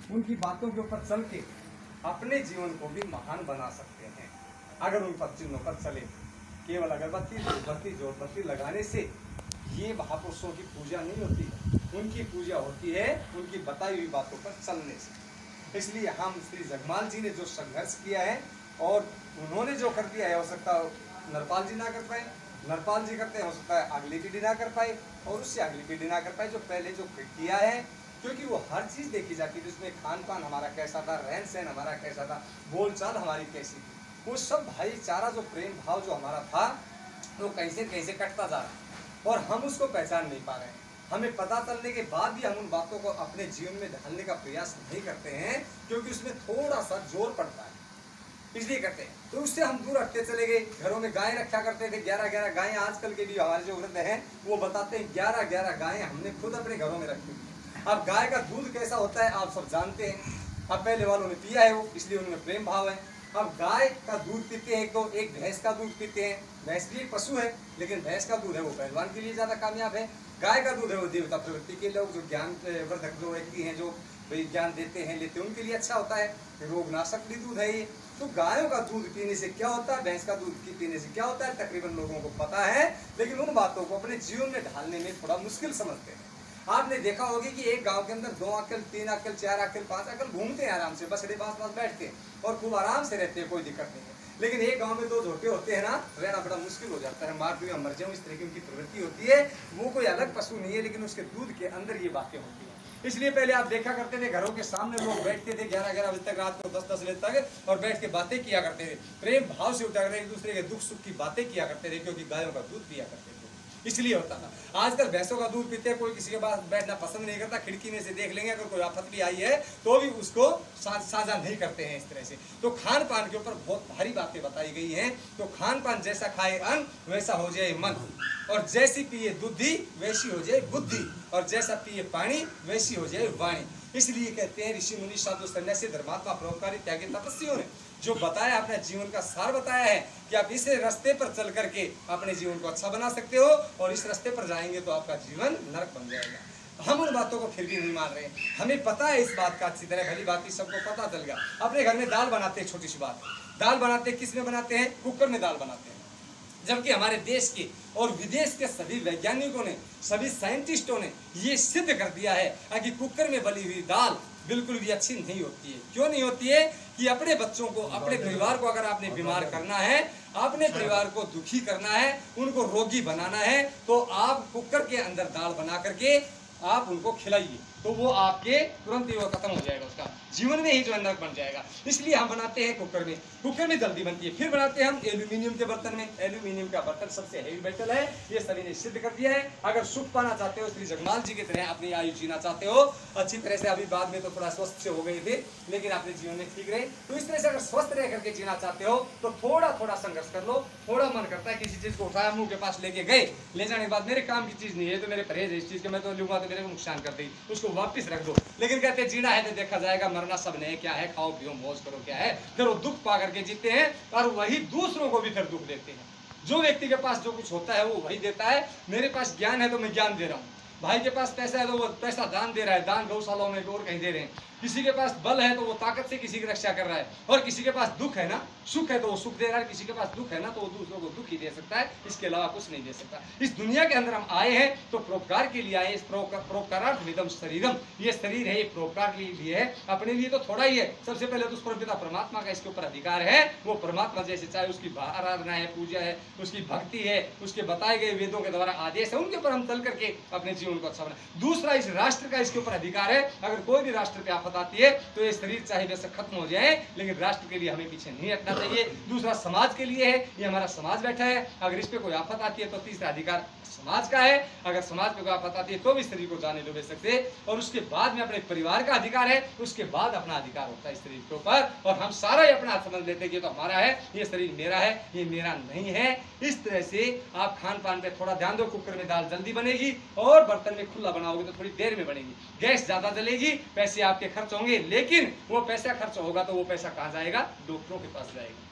उनकी बातों के ऊपर चल के अपने जीवन को भी महान बना सकते हैं। अगर उन पर चिन्हों पर चले, केवल अगरबत्ती धूपबत्ती जोतबत्ती लगाने से ये महापुरुषों की पूजा नहीं होती है। उनकी पूजा होती है उनकी बताई हुई बातों पर चलने से। इसलिए हम श्री जगमाल जी ने जो संघर्ष किया है और उन्होंने जो कर दिया है, हो सकता है नरपाल जी ना कर पाए, नरपाल जी करते हैं, हो सकता है अगली पीढ़ी ना कर पाए और उससे अगली पीढ़ी ना कर पाए। जो पहले जो किया है, क्योंकि वो हर चीज देखी जाती है, जिसमें खान पान हमारा कैसा था, रहन सहन हमारा कैसा था, बोलचाल हमारी कैसी थी, वो सब भाईचारा जो प्रेम भाव जो हमारा था वो कैसे कैसे कटता जा रहा है और हम उसको पहचान नहीं पा रहे हैं। हमें पता चलने के बाद भी हम उन बातों को अपने जीवन में ढालने का प्रयास नहीं करते हैं, क्योंकि उसमें थोड़ा सा जोर पड़ता है, इसलिए करते हैं। तो उससे हम दूर हटते चले गए। घरों में गायें रखा करते थे, 11-11 गायें। आजकल के भी हमारे जो वृद्ध हैं वो बताते हैं 11-11 गायें हमने खुद अपने घरों में रखी हुई। अब गाय का दूध कैसा होता है आप सब जानते हैं। अब पहले वालों ने पिया है वो, इसलिए उनमें प्रेम भाव है। अब गाय का दूध पीते हैं तो एक भैंस का दूध पीते हैं। भैंस भी एक पशु है, लेकिन भैंस का दूध है वो पहलवान के लिए ज्यादा कामयाब है। गाय का दूध है वो देवता प्रवृत्ति के लोग जो ज्ञान वर्धक जो व्यक्ति हैं, जो ज्ञान देते हैं लेते हैं, उनके लिए अच्छा होता है। रोगनाशक भी दूध है ये। तो गायों का दूध पीने से क्या होता है, भैंस का दूध पीने से क्या होता है, तकरीबन लोगों को पता है, लेकिन उन बातों को अपने जीवन में ढालने में थोड़ा मुश्किल समझते हैं। आपने देखा होगा कि एक गांव के अंदर 2 अक्कल 3 अक्कल 4 अक्कल 5 अक्कल घूमते हैं आराम से, बसड़े पास बैठते हैं और खूब आराम से रहते हैं, कोई दिक्कत नहीं है। लेकिन एक गांव में 2 झोटे होते हैं ना, रहना बड़ा मुश्किल हो जाता है। मार दूं या मर जाऊं, इस तरह की उनकी प्रवृत्ति होती है। वो कोई अलग पशु नहीं है, लेकिन उसके दूध के अंदर ये बातें होती है। इसलिए पहले आप देखा करते थे घरों के सामने लोग बैठते थे 11-11 बजे तक, रात को 10-10 बजे तक, और बैठ के बातें किया करते थे, प्रेम भाव से उठा कर एक दूसरे के दुख सुख की बातें किया करते थे, क्योंकि गायों का दूध पिया करते थे, इसलिए होता था। आजकल भैंसों का दूध पीते हैं, कोई किसी के पास बैठना पसंद नहीं करता, खिड़की में से देख लेंगे, अगर कोई आफत भी आई है तो भी उसको साझा नहीं करते हैं इस तरह से। तो खान पान के ऊपर बहुत भारी बातें बताई गई हैं। तो खान पान जैसा खाए अन्न वैसा हो जाए मन, और जैसी पिए दूधी वैसी हो जाए बुद्धि, और जैसा पिए पानी वैसी हो जाए वाणी। इसलिए कहते हैं ऋषि मुनि साधु सन्यासी धर्मात्मा परोपकारी त्यागी तपस्वियों ने जो बताया, अपने जीवन का सार बताया है कि आप इस रास्ते पर चल करके अपने जीवन को अच्छा बना सकते हो, और इस रास्ते पर जाएंगे तो आपका जीवन नरक बन जाएगा। हम उन बातों को फिर भी नहीं मान रहे। हमें पता है इस बात का अच्छी तरह, भली बात सबको पता चल गया। अपने घर में दाल बनाते हैं, छोटी सी बात, दाल बनाते हैं किस में बनाते हैं, कुकर में दाल बनाते हैं। जबकि हमारे देश के और विदेश के सभी वैज्ञानिकों ने, सभी साइंटिस्टों ने ये सिद्ध कर दिया है कि कुकर में बनी हुई दाल बिल्कुल भी अच्छी नहीं होती है। क्यों नहीं होती है कि अपने बच्चों को, अपने परिवार को अगर आपने बीमार करना है, अपने परिवार को दुखी करना है, उनको रोगी बनाना है, तो आप कुकर के अंदर दाल बना करके आप उनको खिलाइए, तो वो आपके तुरंत ही वो खत्म हो जाएगा, उसका जीवन में ही जो नरक बन जाएगा। इसलिए हम बनाते हैं कुकर में, कुकर में जल्दी बनती है। फिर बनाते हैं हम एल्यूमिनियम के बर्तन में। एल्यूमिनियम का बर्तन सबसे हेवी मेटल है, ये सभी ने सिद्ध कर दिया है। अगर सुख पाना चाहते हो, श्री जगमाल जी की तरह अपनी आयु जीना चाहते हो अच्छी तरह से, अभी बाद में तो थोड़ा स्वस्थ से हो गए थे, लेकिन अपने जीवन में ठीक रहे, तो इस तरह से अगर स्वस्थ रह करके जीना चाहते हो तो थोड़ा थोड़ा संघर्ष कर लो। थोड़ा मन करता है किसी चीज को उठाया, मुंह के पास लेके गए, ले जाने के बाद मेरे काम की चीज नहीं है, तो मेरे परहेज है इस चीज के, मैं तो लूंगा तो मेरे को नुकसान कर देगी, उसको वापिस रख दो। लेकिन कहते हैं जीना है तो देखा जाएगा, मरना सब ने, क्या है, खाओ पियो मौज करो, क्या है। फिर वो दुख पा करके जीते हैं और वही दूसरों को भी फिर दुख देते हैं। जो व्यक्ति के पास जो कुछ होता है वो वही देता है। मेरे पास ज्ञान है तो मैं ज्ञान दे रहा हूँ, भाई के पास पैसा है तो वो पैसा दान दे रहा है, दान गौशालाओं में और कहीं दे रहे हैं। किसी के पास बल है तो वो ताकत से किसी की रक्षा कर रहा है, और किसी के पास दुख है ना, सुख है तो वो सुख दे रहा है, किसी के पास दुख है ना तो वो दूसरों को दुख ही दे सकता है, इसके अलावा कुछ नहीं दे सकता। इस दुनिया के अंदर हम आए हैं तो परोपकार के लिए आए। इस परोपकारार्थमिदं शरीरम, ये शरीर है, ये परोपकार के लिए है, अपने लिए तो थोड़ा ही है। सबसे पहले तो उस परमपिता परमात्मा का इसके ऊपर अधिकार है। वो परमात्मा जैसे चाहे उसकी आराधना है, पूजा है, उसकी भक्ति है, उसके बताए गए वेदों के द्वारा आदेश है, उनके ऊपर हम चल करके अपने जीवन को अच्छा बनाए। दूसरा, इस राष्ट्र का इसके ऊपर अधिकार है। अगर कोई भी राष्ट्र पे आफत आती है तो ये शरीर चाहे वैसे खत्म हो जाए, लेकिन राष्ट्र के लिए हमें पीछे नहीं हटना चाहिए। दूसरा, समाज के लिए है, ये हमारा समाज बैठा है, अगर इस पे कोई आफत आती है तो तीसरा अधिकार समाज का है। अगर समाज पे कोई आफत आती है तो भी शरीर को जाने दो सकते, और उसके बाद में अपने परिवार का अधिकार है, उसके बाद अपना अधिकार होता है इस शरीर के ऊपर। और हम सारा ही अपना समझ लेते हैं कि ये तो हमारा है, ये शरीर मेरा है, ये मेरा नहीं है। इस तरह से आप खान पान पे थोड़ा ध्यान दो। कुकर में दाल जल्दी बनेगी, और बर्तन में खुला बनाओगे तो थोड़ी देर में बनेगी। गैस ज्यादा जलेगी, पैसे आपके खर्च होंगे, लेकिन वो पैसा खर्च होगा तो वो पैसा कहाँ जाएगा, डॉक्टरों के पास जाएगा,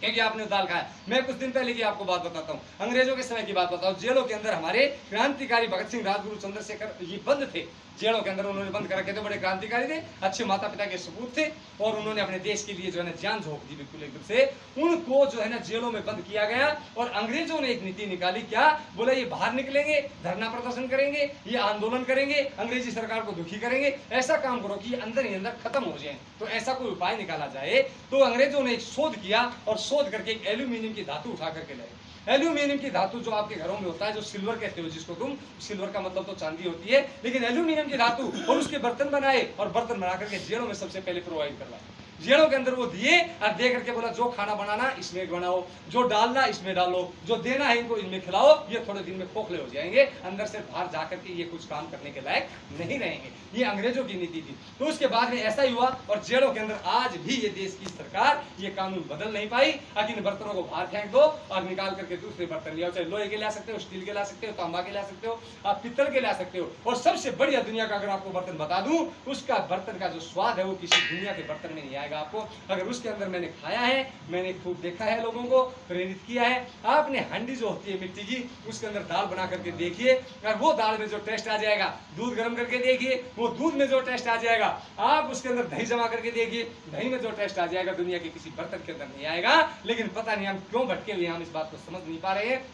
क्योंकि आपने दाल खाया। मैं कुछ दिन पहले की आपको बात बताता हूँ, अंग्रेजों के समय की बात बताऊँ। जेलों के अंदर हमारे क्रांतिकारी भगत सिंह, राजगुरु, चंद्रशेखर ये बंद थे, जेलों के अंदर उन्होंने बंद कर रखे थे, बड़े क्रांतिकारी थे, अच्छे माता पिता के सपूत थे और उन्होंने अपने देश के लिए जो है ना जान झोंक दी बिल्कुल एकदम से। उनको जो है ना जेलों में बंद किया गया और अंग्रेजों ने एक नीति निकाली, क्या बोला, ये बाहर निकलेंगे, धरना प्रदर्शन करेंगे, ये आंदोलन करेंगे, अंग्रेजी सरकार को दुखी करेंगे, ऐसा काम करो कि अंदर ही अंदर खत्म हो जाए। तो ऐसा कोई उपाय निकाला जाए। तो अंग्रेजों ने एक शोध किया और शोध करके एक एल्यूमिनियम की धातु उठा करके लाए। एल्यूमिनियम की धातु जो आपके घरों में होता है, जो सिल्वर कहते हो जिसको तुम, सिल्वर का मतलब तो चांदी होती है, लेकिन एल्यूमिनियम की धातु, और उसके बर्तन बनाए और बर्तन बना करके जेलों में सबसे पहले प्रोवाइड करवाए। जेलों के अंदर वो दिए और दे करके बोला जो खाना बनाना इसमें बनाओ, जो डालना इसमें डालो, जो देना है इनको इनमें खिलाओ, ये थोड़े दिन में खोखले हो जाएंगे, अंदर से बाहर जाकर के ये कुछ काम करने के लायक नहीं रहेंगे। ये अंग्रेजों की नीति थी। तो उसके बाद में ऐसा ही हुआ और जेलों के अंदर आज भी ये देश की सरकार ये कानून बदल नहीं पाई। अब इन बर्तनों को बाहर फेंक दो और निकाल करके दूसरे बर्तन ले आओ, चाहे लोहे के ला सकते हो, स्टील के ला सकते हो, तांबा के ला सकते हो, आप पित्तल के ला सकते हो। और सबसे बढ़िया दुनिया का अगर आपको बर्तन बता दूं, उसका बर्तन का जो स्वाद है वो किसी दुनिया के बर्तन में नहीं आएगा आपको। अगर उसके अंदर मैंने खाया है, मैंने खूब देखा है, लोगों को प्रेरित किया है। आपने हांडी जो होती है मिट्टी की, उसके अंदर दाल बना करके देखिए और वो दाल में जो टेस्ट आ जाएगा, दूध गर्म करके देखिए, वो दूध में जो टेस्ट आ जाएगा, आप उसके अंदर दही जमा करके देखिए, दही में जो टेस्ट आ जाएगा दुनिया के किसी बर्तन के अंदर नहीं आएगा। लेकिन पता नहीं हम क्यों भटके हुए, हम इस बात को समझ नहीं पा रहे हैं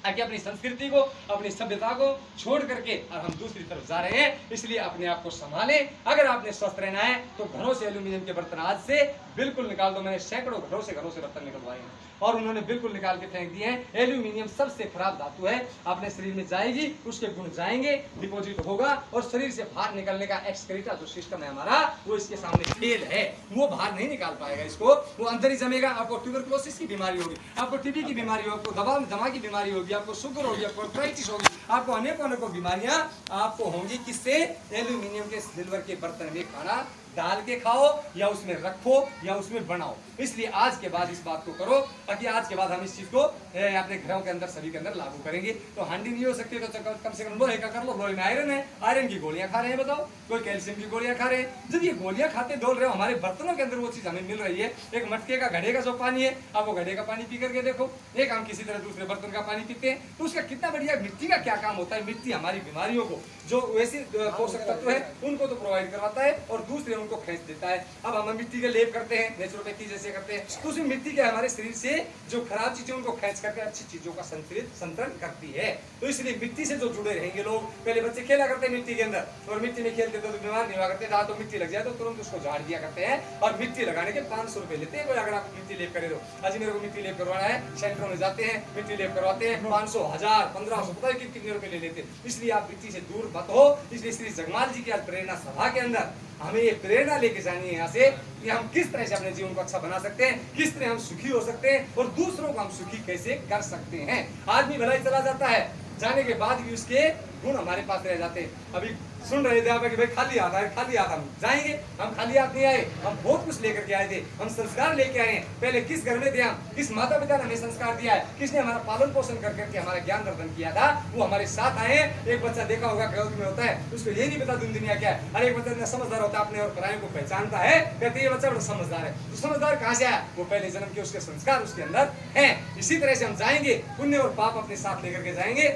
कि अपनी संस्कृति को, अपनी सभ्यता को छोड़ करके और हम दूसरी तरफ जा रहे हैं। इसलिए अपने आप को संभालें। अगर आपने स्वस्थ रहना है तो घरों से एल्यूमिनियम के बर्तन आज से बिल्कुल निकाल दो। मैंने सैकड़ों घरों से बर्तन निकलवाए हैं और उन्होंने बिल्कुल निकाल के फेंक दिए हैं। एल्यूमिनियम सबसे खराब धातु है, अपने शरीर में जाएगी, उसके गुण जाएंगे, डिपोजिट होगा और शरीर से बाहर निकलने का एक्सक्रीटा जो सिस्टम है हमारा, वो इसके सामने फेल है, वो बाहर नहीं निकाल पाएगा इसको, वो अंदर ही जमेगा। आपको ट्यूबरकुलोसिस की बीमारी होगी, आपको टीबी की बीमारी होगी, आपको दमा की बीमारी होगी, आपको शुगर होगी, आपको आर्थराइटिस होगी, आपको अनेकों बीमारियां आपको होंगी। किससे? एल्यूमिनियम के सिल्वर के बर्तन में खाना डाल के खाओ या उसमें रखो या उसमें बनाओ। इसलिए आज के बाद इस बात को करो, ताकि आज के बाद हम इस चीज को अपने घरों के अंदर सभी के अंदर लागू करेंगे। तो हांडी नहीं हो सकती तो कम से कम लोहे का कर लो। लोहे में आयरन है, आयरन की गोलियां खा रहे हैं, बताओ, कोई कैल्शियम की गोलियां खा रहे हैं। जब ये गोलियां खाते डोल रहे हो, हमारे बर्तनों के अंदर वो चीज हमें मिल रही है। एक मटके का, घड़े का जो पानी है, आप वो घड़े का पानी पी करके देखो, एक हम किसी तरह दूसरे बर्तन का पानी पीते हैं, तो उसका कितना बढ़िया। मिट्टी का क्या काम होता है? मिट्टी हमारी बीमारियों को, जो वैसे पोषक तत्व है उनको तो प्रोवाइड करवाता है और दूसरे उनको खींच देता है। अब हम मिट्टी के लेप करते हैं, नेचुरोपैथी जैसे करते हैं, तो उसमें मिट्टी क्या हमारे शरीर से जो खराब चीजें उनको खींच करके अच्छी चीजों का संतरण करती है। तो इसलिए मिट्टी से जो जुड़े रहेंगे लोग, पहले बच्चे खेला करते हैं मिट्टी के अंदर और मिट्टी में खेलते तो बीमार नहीं हुआ करते, तो मिट्टी लग जाए तो तुरंत उसको झाड़ दिया करते हैं और मिट्टी लगाने के 500 रुपए लेते हैं। अगर आप मिट्टी लेप करे तो आज मेरे को मिट्टी लेप करवाना है, सेंटरों में जाते हैं, मिट्टी लेप करवाते हैं, 500, 1000, 1500 पता है कितने रुपए ले लेते हैं। इसलिए आप मिट्टी से दूर मत हो। इसलिए श्री जगमाल जी की आज प्रेरणा सभा के अंदर हमें ये प्रेरणा लेके जानी है यहाँ से कि हम किस तरह से अपने जीवन को अच्छा बना सकते हैं, किस तरह हम सुखी हो सकते हैं और दूसरों को हम सुखी कैसे कर सकते हैं। आदमी भलाई चला जाता है, जाने के बाद भी उसके गुण हमारे पास रह जाते हैं। अभी सुन रहे थे आप कि भाई खाली हाथ आए, खाली हाथ हम जाएंगे। हम खाली हाथ नहीं आए, हम बहुत कुछ लेकर के आए थे, हम संस्कार लेके आए हैं। पहले किस घर में थे हम, किस माता पिता ने हमें संस्कार दिया है, किसने हमारा पालन पोषण कर करके हमारा ज्ञान वर्धन किया था, वो हमारे साथ आए हैं। एक बच्चा देखा होगा क्रोध में होता है, उसको ये नहीं पता दुनिया क्या है। अरे एक बच्चा इतना समझदार होता है, अपने और परायों को पहचानता है, कहते ये बच्चा बड़ा समझदार है। तो समझदार कहाँ से आया? वो पहले जन्म के उसके संस्कार उसके अंदर है। इसी तरह से हम जाएंगे, पुण्य और पाप अपने साथ लेकर के जाएंगे।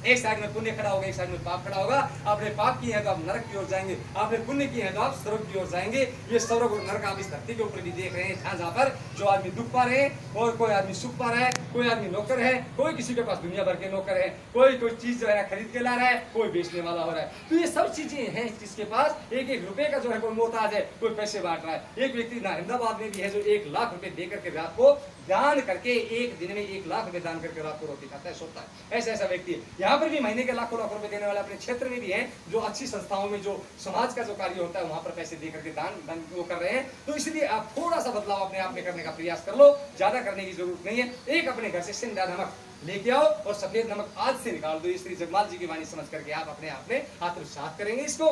एक साइड में पुण्य खड़ा होगा, एक साइड में पाप खड़ा होगा। आपने पाप किए हैं तो आप नरक की ओर जाएंगे, आपने पुण्य किए हैं तो आप स्वर्ग की ओर जाएंगे। ये स्वर्ग और नरक आप इस धरती के ऊपर भी देख रहे हैं, जहाँ पर जो आदमी दुख पा रहे हैं और कोई आदमी सुख पा रहा है, कोई आदमी नौकर है, कोई किसी के पास दुनिया भर के नौकर है, कोई चीज जो है खरीद के ला रहा है, कोई बेचने वाला हो रहा है। तो ये सब चीजें हैं जिसके पास एक एक रुपए का जो है कोई मोहताज है, कोई पैसे बांट रहा है। एक व्यक्ति अहमदाबाद में भी है जो 1 लाख रुपए दे करके रात को दान करके, एक दिन में 1 लाख रुपए दान करके रात को रोटी खाता है, सोता है। ऐसा व्यक्ति है। यहाँ पर भी महीने के लाख रुपए देने वाले अपने क्षेत्र में भी हैं, जो अच्छी संस्थाओं में जो समाज का जो कार्य होता है वहां पर पैसे दे करके दान वो कर रहे हैं। तो इसलिए आप थोड़ा सा बदलाव अपने आप में करने का प्रयास कर लो, ज्यादा करने की जरूरत नहीं है। एक अपने घर से सिंधा नमक लेके आओ और सफेद नमक आज से निकाल दो। श्री जगमाल जी की वाणी समझ करके आप अपने आप में आत्मसात करेंगे इसको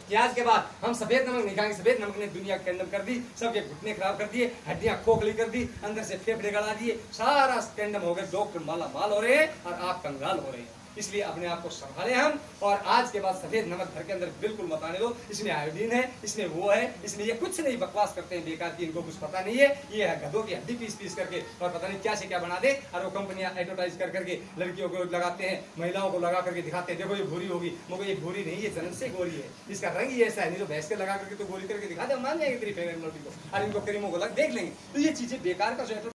कि आज के बाद हम सफेद नमक निकालेंगे। सफेद नमक ने दुनिया कंडम कर दी, सबके घुटने खराब कर दिए, हड्डियां खोखली कर दी, अंदर से फेफड़े गला दिए, सारा कंडम हो गए। डॉक्टर माला माल हो रहे हैं और आप कंगाल हो रहे हैं। इसलिए अपने आप को संभालें हम, और आज के बाद सफेद नमक घर के अंदर बिल्कुल मत आने दो। इसमें आयोडीन है, इसमें वो है, इसमें ये कुछ नहीं, बकवास करते हैं बेकार की, इनको कुछ पता नहीं है। ये है गधों की हड्डी पीस पीस करके और पता नहीं क्या से क्या बना दे, और वो कंपनियां एडवर्टाइज कर करके लड़कियों को लगाते हैं, महिलाओं को लगा करके दिखाते हैं, देखो ये भूरी होगी। मगर ये भूरी नहीं, ये जन्म से गोरी है, इसका रंग ही ऐसा है। नहीं तो भैंस के लगा करके तो गोरी करके दिखा दे, मान जाएंगे तेरी फेवरेट को, और इनको क्रीमों को लग देख लेंगे। तो ये चीजें बेकार का जो